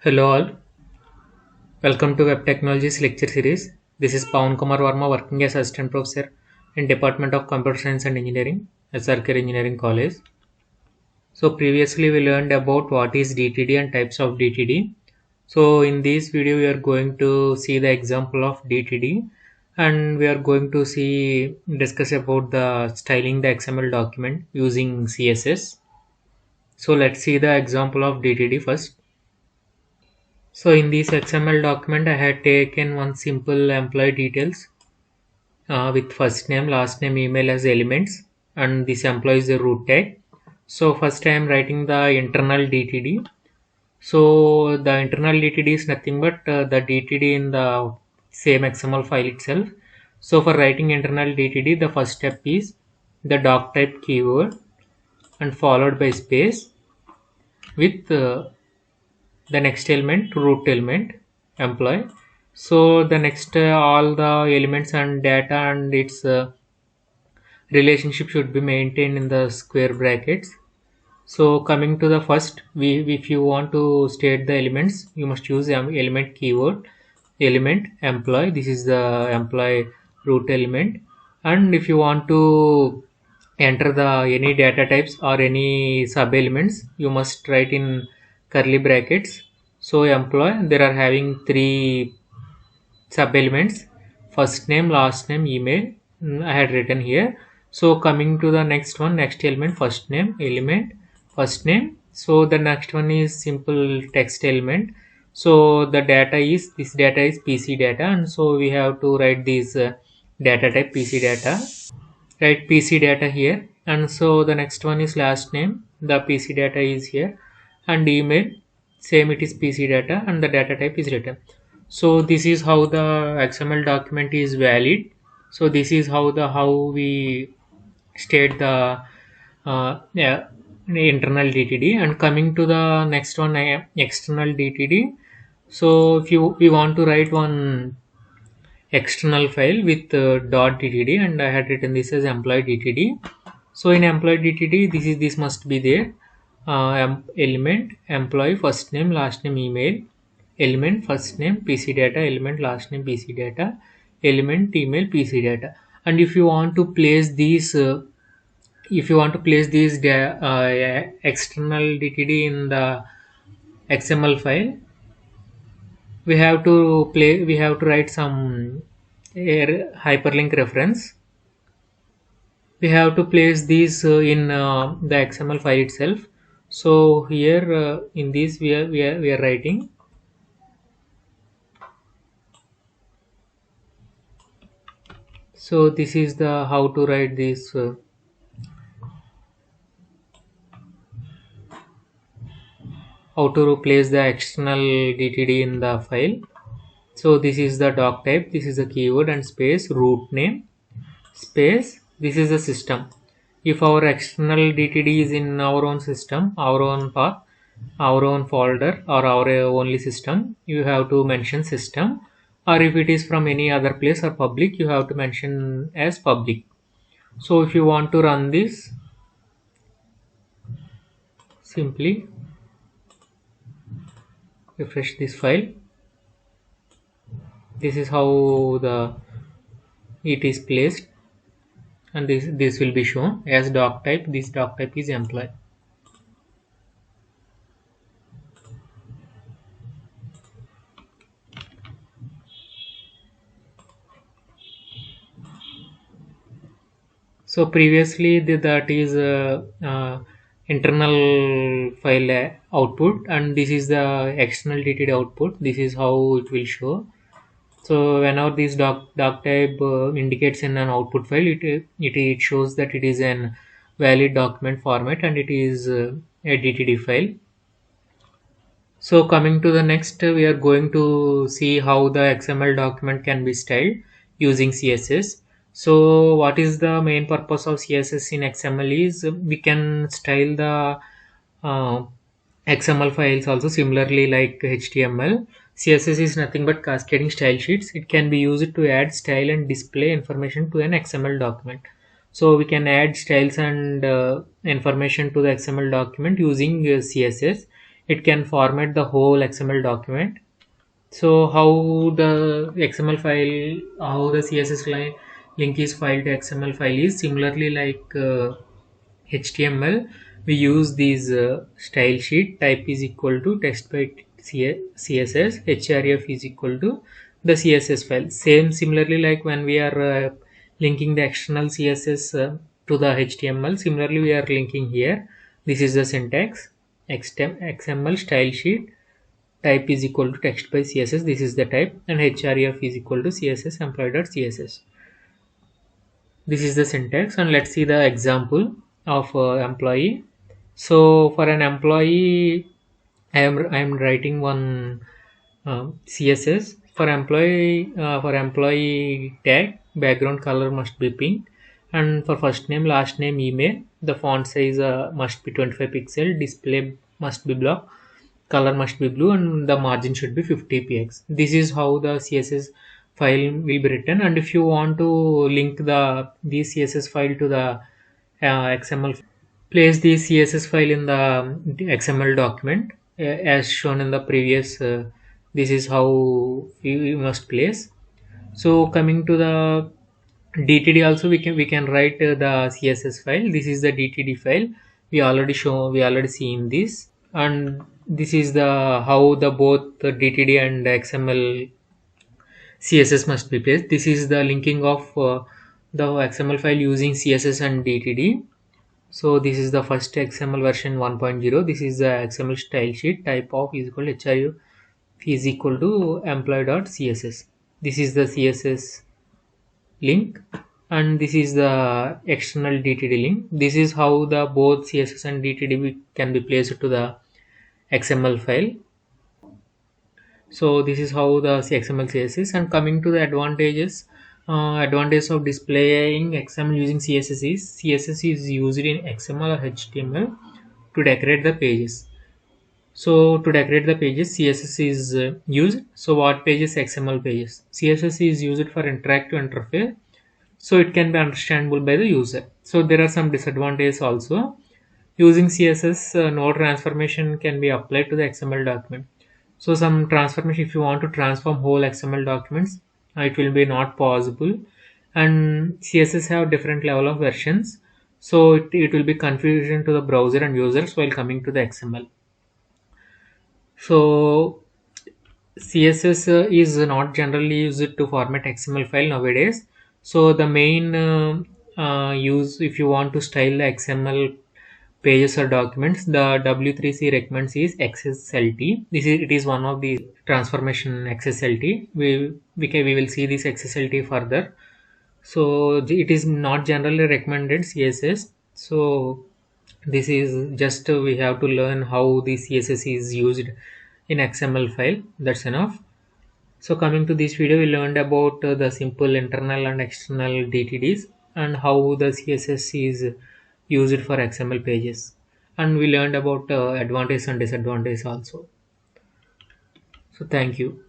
Hello all, welcome to Web Technologies lecture series. This is Pawan Kumar Verma working as Assistant Professor in Department of Computer Science and Engineering, SRK Engineering College. So previously we learned about what is DTD and types of DTD. So in this video we are going to see the example of DTD and we are going to discuss about the styling the XML document using CSS. So let's see the example of DTD first. So in this XML document, I had taken one simple employee details with first name, last name, email as elements, and this employee is the root tag. So first I am writing the internal DTD. So the internal DTD is nothing but the DTD in the same XML file itself. So for writing internal DTD, the first step is the doc type keyword and followed by space with the next element root element employee. So the next all the elements and data and its relationship should be maintained in the square brackets. So coming to the first, we if you want to state the elements, you must use element keyword element employee. This is the employee root element. And if you want to enter the any data types or any sub elements, you must write in curly brackets. So employee, there are having three sub elements: first name, last name, email. I had written here. So coming to the next one, next element, first name element, first name. So the next one is simple text element. So the data is, this data is PC data, and so we have to write this data type PC data. Write PC data here, and so the next one is last name, the PC data is here, and email, same, it is PC data and the data type is written. So this is how the XML document is valid. So this is how we state the yeah, internal DTD. And coming to the next one, external DTD. So if you we want to write one external file with .dtd, and I had written this as employee DTD. So in employee DTD, this must be there. Element employee first name, last name, email, element first name PC data, element last name PC data, element email PC data. And if you want to place these external DTD in the XML file, we have to write some hyperlink reference. We have to place these in the XML file itself. So here in this we are writing. So this is the how to write this how to place the external DTD in the file. So this is the doc type, this is the keyword and space root name space, this is the system. If our external DTD is in our own system, our own path, our own folder or our only system, you have to mention system, or if it is from any other place or public, you have to mention as public. So if you want to run this, simply refresh this file. This is how the it is placed, and this will be shown as doc type. This doc type is employee. So previously that is internal file output, and this is the external DTD output. This is how it will show. So whenever this doc type indicates in an output file, it shows that it is an valid document format and it is a DTD file. So coming to the next, we are going to see how the XML document can be styled using CSS. So what is the main purpose of CSS in XML is we can style the uh, XML files also similarly like HTML. CSS is nothing but cascading style sheets. It can be used to add style and display information to an XML document. So we can add styles and information to the XML document using CSS. it can format the whole XML document. So how the XML file, how the CSS line link is filed to XML file is similarly like HTML. We use these style sheet type is equal to text by CSS, href is equal to the CSS file. Same similarly like when we are linking the external CSS to the HTML. Similarly we are linking here. This is the syntax XML style sheet type is equal to text by CSS. This is the type, and href is equal to CSS employee.css. This is the syntax, and let's see the example of employee. So for an employee, I am writing one CSS for employee tag. Background color must be pink, and for first name, last name, email, the font size must be 25 pixel. Display must be block. Color must be blue, and the margin should be 50 px. This is how the CSS file will be written. And if you want to link the CSS file to the XML, place the CSS file in the XML document as shown in the previous. This is how you must place. So coming to the DTD, also we can write the CSS file. This is the DTD file. We already seen this, and this is the how the both the DTD and XML CSS must be placed. This is the linking of the XML file using CSS and DTD. So this is the first XML version 1.0. This is the XML style sheet type of is equal to href is equal to employee.css. This is the CSS link, and this is the external DTD link. This is how the both CSS and DTD can be placed to the XML file. So this is how the XML CSS. And coming to the advantages, advantage of displaying XML using CSS is used in XML or HTML to decorate the pages. So to decorate the pages, CSS is used. So what pages? XML pages. CSS is used for interactive interface, so it can be understandable by the user. So there are some disadvantages also. Using CSS, no transformation can be applied to the XML document. So some transformation, if you want to transform whole XML documents, it will be not possible. And CSS have different level of versions, so it will be confusion to the browser and users while coming to the XML. So CSS is not generally used to format XML file nowadays. So the main use, if you want to style the XML pages or documents, the W3C recommends is XSLT. It is one of the transformation XSLT. We will see this XSLT further. So it is not generally recommended CSS. So this is just we have to learn how the CSS is used in XML file. That's enough. So coming to this video, we learned about the simple internal and external DTDs and how the CSS is used for XML pages, and we learned about advantage and disadvantage also. So thank you.